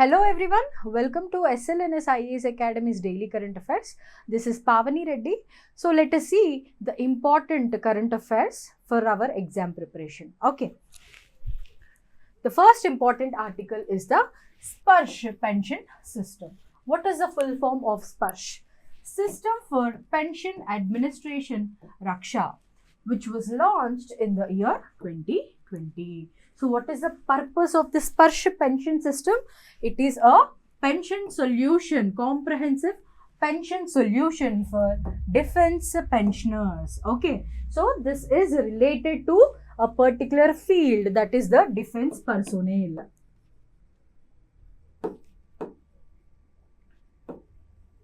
Hello everyone, welcome to SLNS IAS Academy's Daily Current Affairs. This is Pavani Reddy. So let us see the important current affairs for our exam preparation. Okay. The first important article is the SPARSH pension system. What is the full form of SPARSH? System for Pension Administration Raksha, which was launched in the year 2020. So what is the purpose of the SPARSH pension system? It is a pension solution, comprehensive pension solution for defense pensioners. Okay, so this is related to a particular field, that is the defense personnel.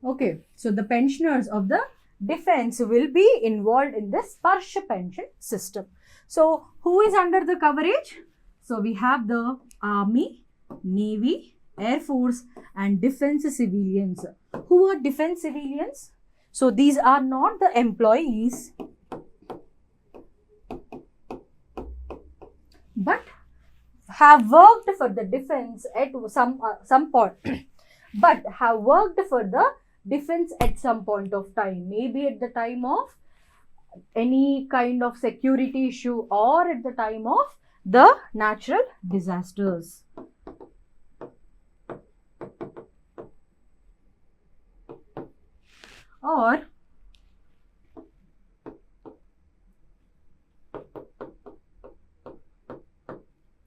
Okay, so the pensioners of the defense will be involved in this SPARSH pension system. So who is under the coverage? So we have the Army, Navy, Air Force and defense civilians. Who are defense civilians? So these are not the employees, but have worked for the defense at some point, but have worked for the defense at some point of time, maybe at the time of any kind of security issue or at the time of the natural disasters. Or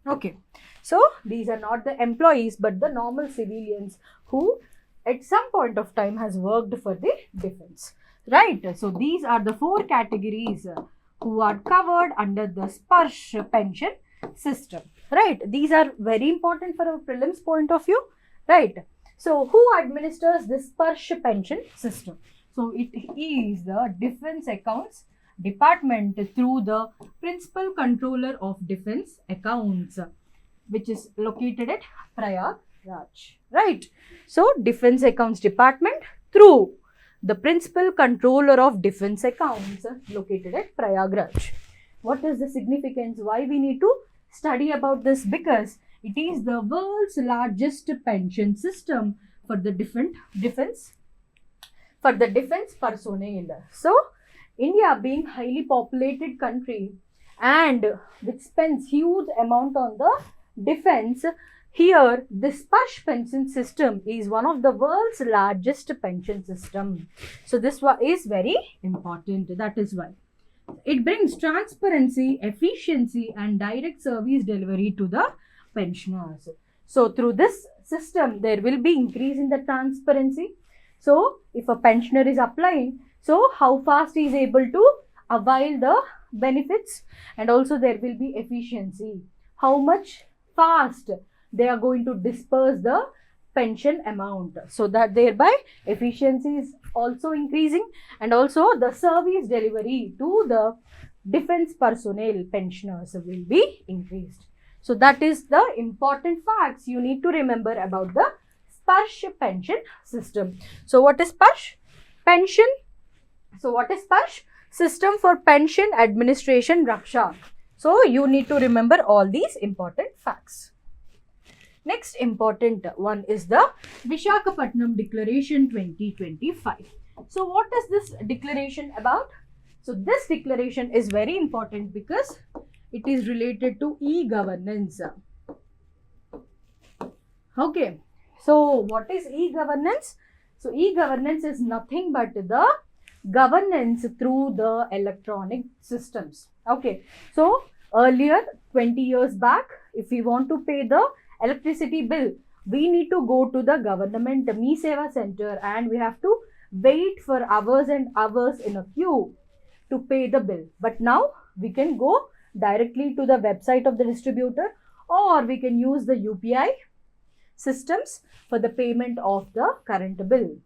okay, so these are not the employees but the normal civilians who at some point of time has worked for the defense, right? So these are the four categories who are covered under the SPARSH pension system, right? These are very important for our prelims point of view, right? So who administers this SPARSH pension system? So it is the Defense Accounts Department through the Principal Controller of Defense Accounts, which is located at Prayagraj, right? So Defense Accounts Department through the Principal Controller of Defense Accounts located at Prayagraj. What is the significance? Why we need to study about this? Because it is the world's largest pension system for the defense personnel. So India being highly populated country and which spends huge amount on the defense, here this SPARSH pension system is one of the world's largest pension system. So this is very important. That is why it brings transparency, efficiency and direct service delivery to the pensioners. So through this system there will be increase in the transparency. So if a pensioner is applying, so how fast he is able to avail the benefits, and also there will be efficiency, how much fast they are going to disperse the pension amount, so that thereby efficiency is also increasing and also the service delivery to the defense personnel pensioners will be increased. So that is the important facts you need to remember about the SPARSH pension system. So what is SPARSH? Pension. So what is SPARSH? System for Pension Administration Raksha. So you need to remember all these important facts. Next important one is the Visakhapatnam Declaration 2025. So what is this declaration about? So this declaration is very important because it is related to e-governance. Okay. So what is e-governance? So e-governance is nothing but the governance through the electronic systems. Okay. So earlier 20 years back, if we want to pay the electricity bill, we need to go to the government Me Seva center and we have to wait for hours and hours in a queue to pay the bill. But now we can go directly to the website of the distributor, or we can use the UPI systems for the payment of the current bill.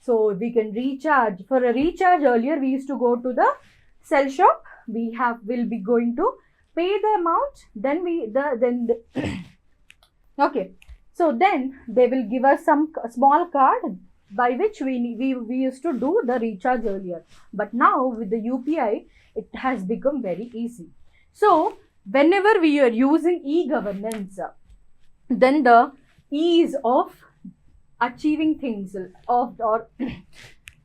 So we can recharge. For a recharge, earlier we used to go to the cell shop. Will be going to pay the amount. Then okay. So then they will give us some small card by which we used to do the recharge earlier. But now with the UPI, it has become very easy. So whenever we are using e-governance, then the ease of achieving things of or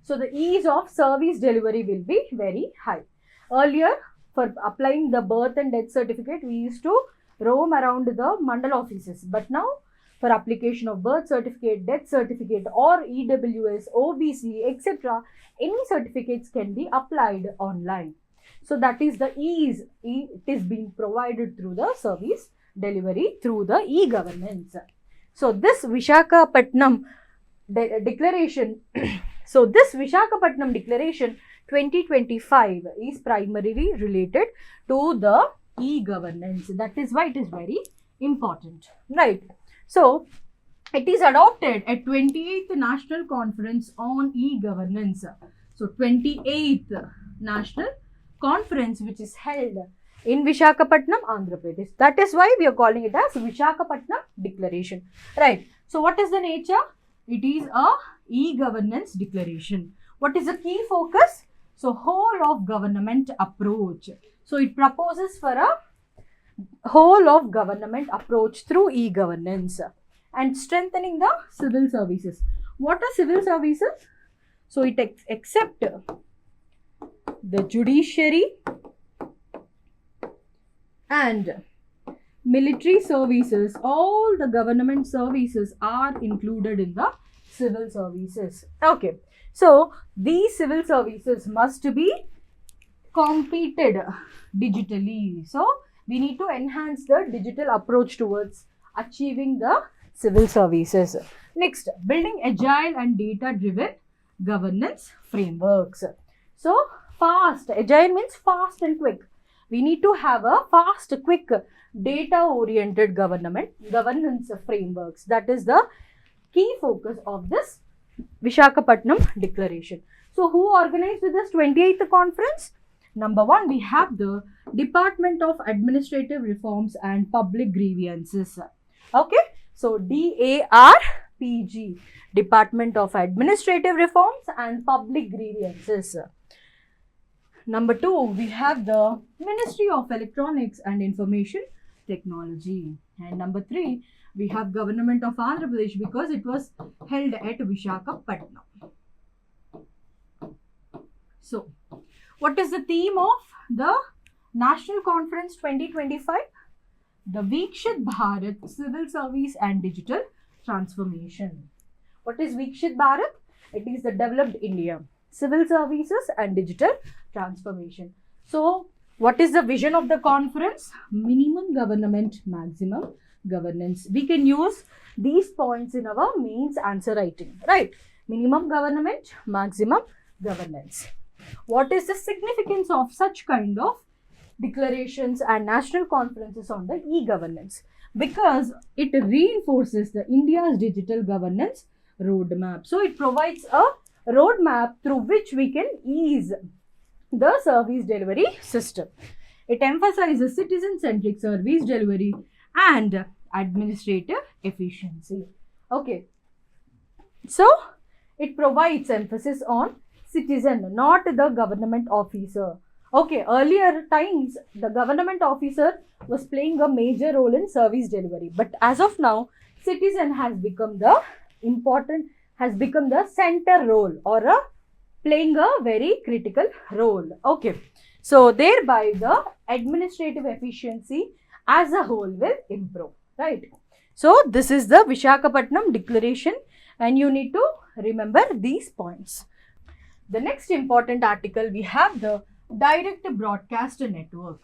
so the ease of service delivery will be very high. Earlier, for applying the birth and death certificate, we used to roam around the mandal offices, but now for application of birth certificate, death certificate or EWS, OBC, etc., any certificates can be applied online. So that is the ease. It is being provided through the service delivery through the e-governance. So this Visakhapatnam declaration, so this Visakhapatnam declaration 2025 is primarily related to the e-governance. That is why it is very important, right? So it is adopted at 28th National Conference on E-Governance. So 28th National Conference, which is held in Visakhapatnam, Andhra Pradesh. That is why we are calling it as Visakhapatnam Declaration, right? So what is the nature? It is a e-governance declaration. What is the key focus? So whole of government approach. So it proposes for a whole of government approach through e-governance and strengthening the civil services. What are civil services? So it accept the judiciary and military services. All the government services are included in the civil services. Okay, so these civil services must be completed digitally. So we need to enhance the digital approach towards achieving the civil services. Next, building agile and data-driven governance frameworks. So fast, agile means fast and quick. We need to have a fast, quick, data-oriented governance frameworks. That is the key focus of this Visakhapatnam Declaration. So who organized this 28th conference? Number one, we have the Department of Administrative Reforms and Public Grievances. Okay, so DARPG, Department of Administrative Reforms and Public Grievances. Number two, we have the Ministry of Electronics and Information Technology. And number three, we have Government of Andhra Pradesh because it was held at Visakhapatnam. So, what is the theme of the National Conference 2025? The Vikshit Bharat, Civil Service and Digital Transformation. What is Vikshit Bharat? It is the developed India, civil services and digital transformation. So, what is the vision of the conference? Minimum government, maximum governance. We can use these points in our mains answer writing, right? Minimum government, maximum governance. What is the significance of such kind of declarations and national conferences on the e-governance? Because it reinforces the India's digital governance roadmap. So it provides a roadmap through which we can ease the service delivery system. It emphasizes citizen-centric service delivery and administrative efficiency. Okay. So it provides emphasis on citizen, not the government officer. Okay, earlier times, the government officer was playing a major role in service delivery. But as of now, citizen has become the center role or playing a very critical role. Okay, so thereby the administrative efficiency as a whole will improve, right? So this is the Visakhapatnam Declaration and you need to remember these points. The next important article, we have the Direct Broadcast Network.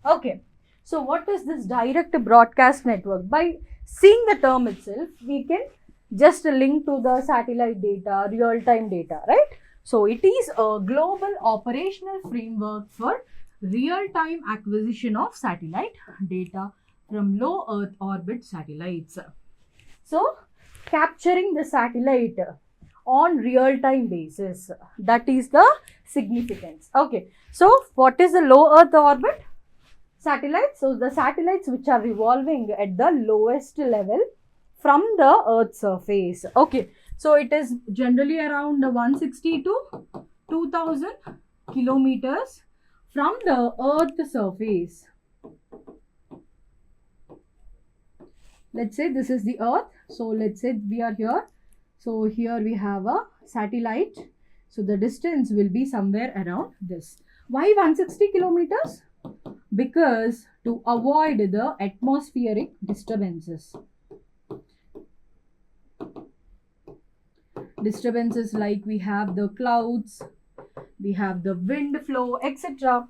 Okay, so what is this Direct Broadcast Network? By seeing the term itself, we can just link to the satellite data, real-time data, right? So it is a global operational framework for real-time acquisition of satellite data from low Earth orbit satellites. So capturing the satellite on real-time basis, that is the significance. Okay, so what is the low Earth orbit satellites? So the satellites which are revolving at the lowest level from the Earth's surface. Okay, so it is generally around 160 to 2000 kilometers from the Earth's surface. let's say this is the Earth. So let's say we are here. So here we have a satellite. So the distance will be somewhere around this. Why 160 kilometers? Because to avoid the atmospheric disturbances. Disturbances like we have the clouds, we have the wind flow, etc.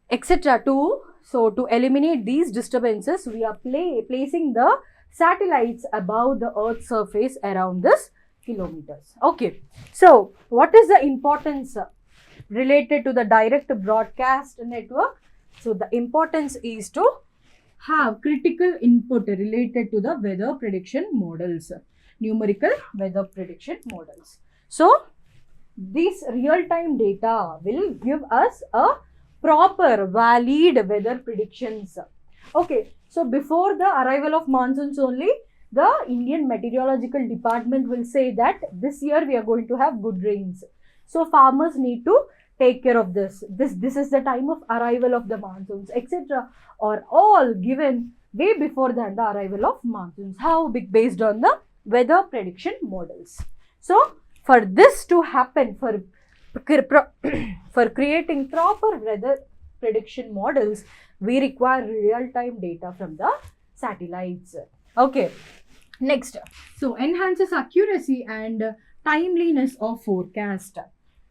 etc. To eliminate these disturbances, we are placing the satellites above the Earth's surface around this kilometers. Okay. So what is the importance related to the direct broadcast network? So the importance is to have critical input related to the weather prediction models, numerical weather prediction models. So this real-time data will give us a proper valid weather predictions. Okay, so before the arrival of monsoons only, the Indian Meteorological Department will say that this year we are going to have good rains. So farmers need to take care of this. This is the time of arrival of the monsoons, etc. are all given way before than the arrival of monsoons. How? Based on the weather prediction models. So for this to happen, for creating proper weather prediction models, we require real-time data from the satellites. Okay. Next, so enhances accuracy and timeliness of forecast.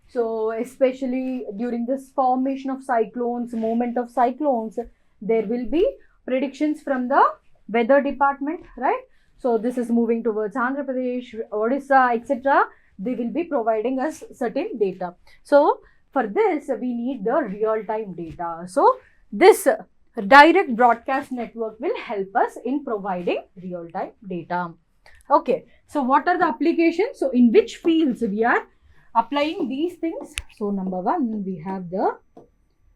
So especially during this formation of cyclones, movement of cyclones, there will be predictions from the weather department, right? So this is moving towards Andhra Pradesh, Odisha, etc. They will be providing us certain data. So for this, we need the real-time data. So this direct broadcast network will help us in providing real-time data. Okay, so what are the applications? So in which fields we are applying these things? So number one, we have the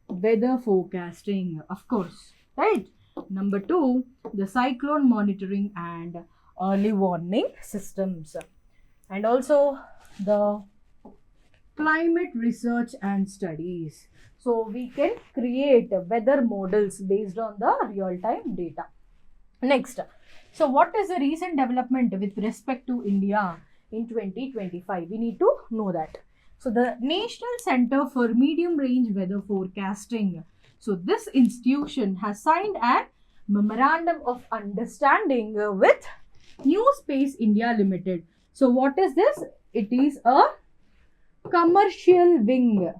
weather forecasting, of course, right? Number two, the cyclone monitoring and early warning systems, and also the climate research and studies. So we can create weather models based on the real-time data. Next, so what is the recent development with respect to India in 2025? We need to know that. So the National Center for Medium Range Weather Forecasting. So this institution has signed a memorandum of understanding with New Space India Limited. So what is this? It is a commercial wing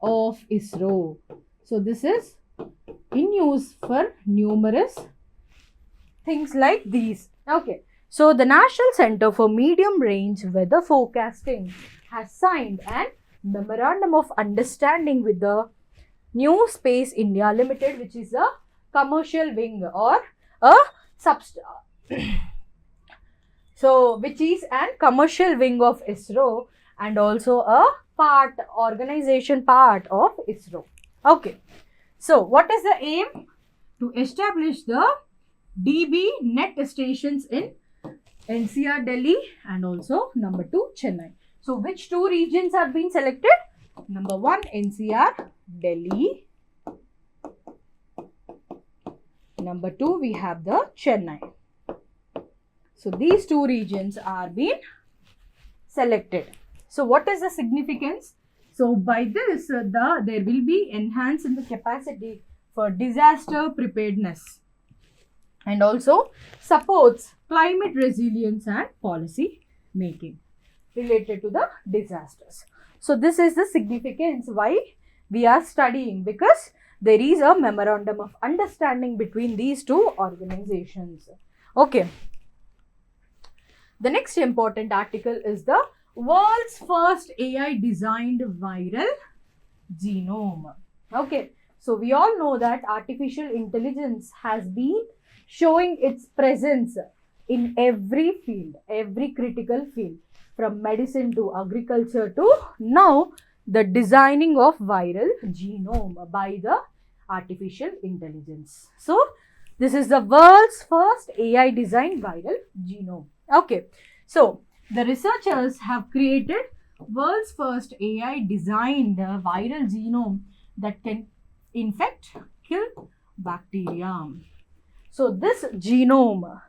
of ISRO. So this is in use for numerous things like these. Okay. So the National Center for Medium Range Weather Forecasting has signed a memorandum of understanding with the New Space India Limited, which is a commercial wing or a so which is a commercial wing of ISRO and also a organization part of ISRO. Okay. So what is the aim? To establish the DB net stations in NCR Delhi and also number 2 Chennai. So which two regions have been selected? Number 1 NCR Delhi. Number 2 we have the Chennai. So these two regions are being selected. So what is the significance? So by this there will be enhanced in the capacity for disaster preparedness and also supports climate resilience and policy making related to the disasters. So this is the significance why we are studying, because there is a memorandum of understanding between these two organizations. Okay. The next important article is the world's first AI designed viral genome. Okay. So we all know that artificial intelligence has been showing its presence in every field, every critical field, from medicine to agriculture to now the designing of viral genome by the artificial intelligence. So this is the world's first AI designed viral genome. Okay, so the researchers have created world's first AI designed viral genome that can infect, kill bacteria. So this genome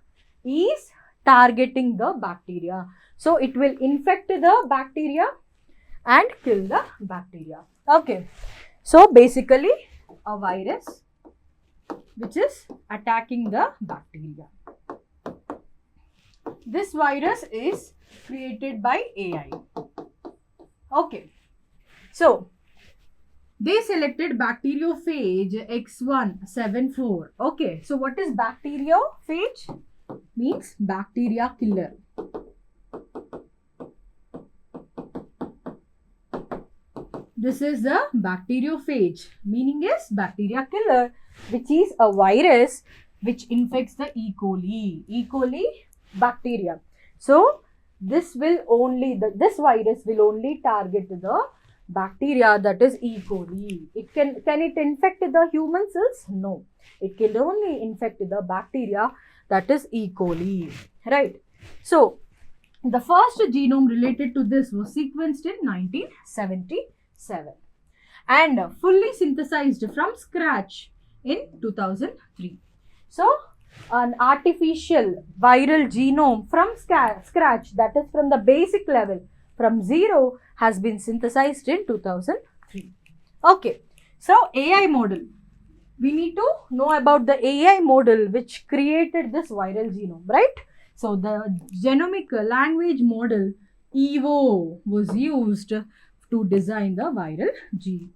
is targeting the bacteria. So it will infect the bacteria and kill the bacteria. Okay. So basically a virus which is attacking the bacteria. This virus is created by AI. Okay. So they selected bacteriophage X174. Okay. So what is bacteriophage? Means bacteria killer. This is the bacteriophage, meaning is bacteria killer, which is a virus which infects the E. coli. E. coli bacteria. So this will only, this virus will only target the bacteria, that is E. coli. It can it infect the human cells? No. It can only infect the bacteria, that is E. coli. Right. So the first genome related to this was sequenced in 1977 and fully synthesized from scratch in 2003. So an artificial viral genome from scratch, that is from the basic level, from zero, has been synthesized in 2003. Okay. So AI model. We need to know about the AI model which created this viral genome, right? So the genomic language model EVO was used to design the viral genome.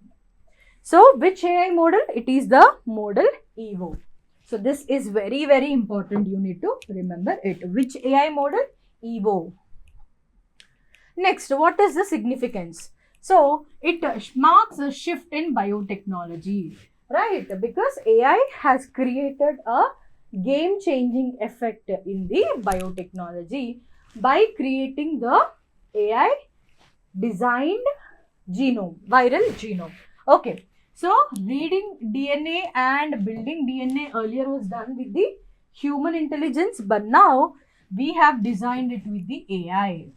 So which AI model? It is the model EVO. So this is very, very important. You need to remember it. Which AI model? EVO. Next, what is the significance? So it marks a shift in biotechnology, right? Because AI has created a game-changing effect in the biotechnology by creating the AI designed genome, viral genome. Okay. So reading DNA and building DNA earlier was done with the human intelligence, but now we have designed it with the AI,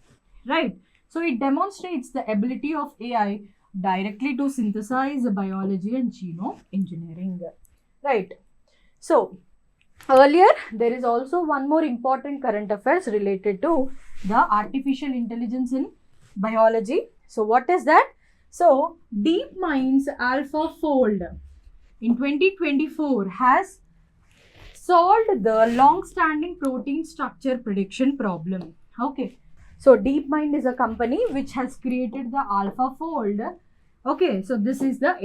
right? So it demonstrates the ability of AI directly to synthesize biology and genome engineering, right? So earlier there is also one more important current affairs related to the artificial intelligence in biology. So what is that? So DeepMind's AlphaFold in 2024 has solved the long-standing protein structure prediction problem. Okay. So DeepMind is a company which has created the AlphaFold. Okay. So this is the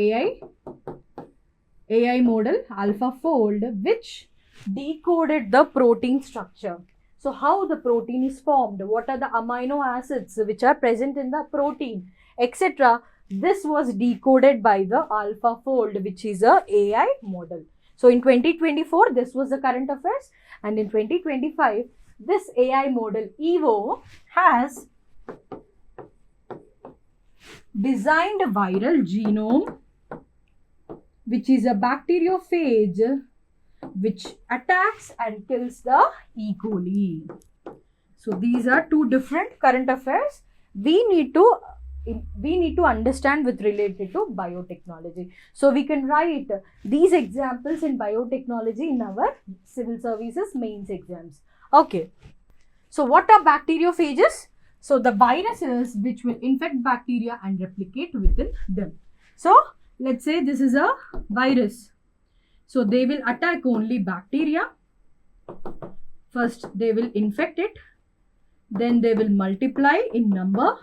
AI model AlphaFold which decoded the protein structure. So how the protein is formed, what are the amino acids which are present in the protein, etc. This was decoded by the AlphaFold, which is a AI model. So in 2024, this was the current affairs, and in 2025, this AI model EVO has designed a viral genome, which is a bacteriophage which attacks and kills the E. coli. So these are two different current affairs we need to understand with related to biotechnology. So we can write these examples in biotechnology in our civil services mains exams. Okay. So what are bacteriophages? So the viruses which will infect bacteria and replicate within them. So let's say this is a virus. So they will attack only bacteria. First they will infect it. Then they will multiply in number.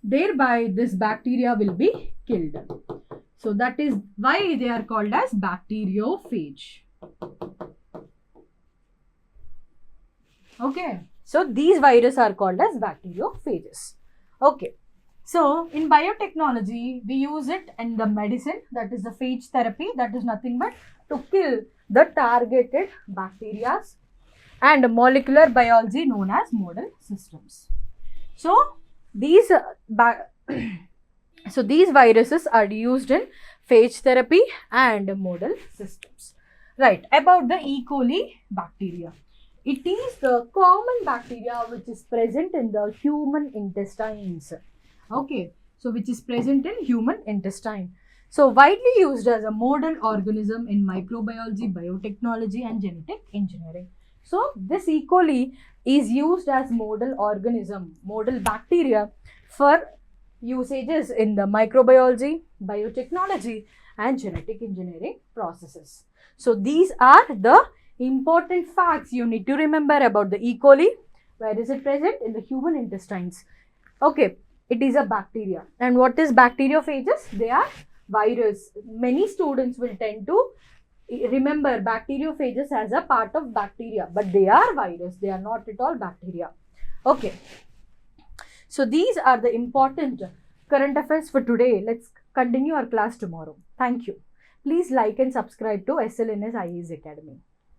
Thereby this bacteria will be killed. So that is why they are called as bacteriophage. Okay. So these viruses are called as bacteriophages. Okay. So in biotechnology, we use it in the medicine, that is the phage therapy, that is nothing but to kill the targeted bacteria, and molecular biology known as model systems. So these viruses are used in phage therapy and model systems. Right, about the E. coli bacteria. It is the common bacteria which is present in the human intestines. Okay, so which is present in human intestine. So widely used as a model organism in microbiology, biotechnology and genetic engineering. So this E. coli is used as model organism, model bacteria for usages in the microbiology, biotechnology and genetic engineering processes. So these are the important facts you need to remember about the E. coli. Where is it present? In the human intestines. Okay, it is a bacteria. And what is bacteriophages? They are virus. Many students will tend to remember bacteriophages as a part of bacteria, but they are virus. They are not at all bacteria. Okay. So these are the important current affairs for today. Let's continue our class tomorrow. Thank you. Please like and subscribe to SLNS IAS Academy.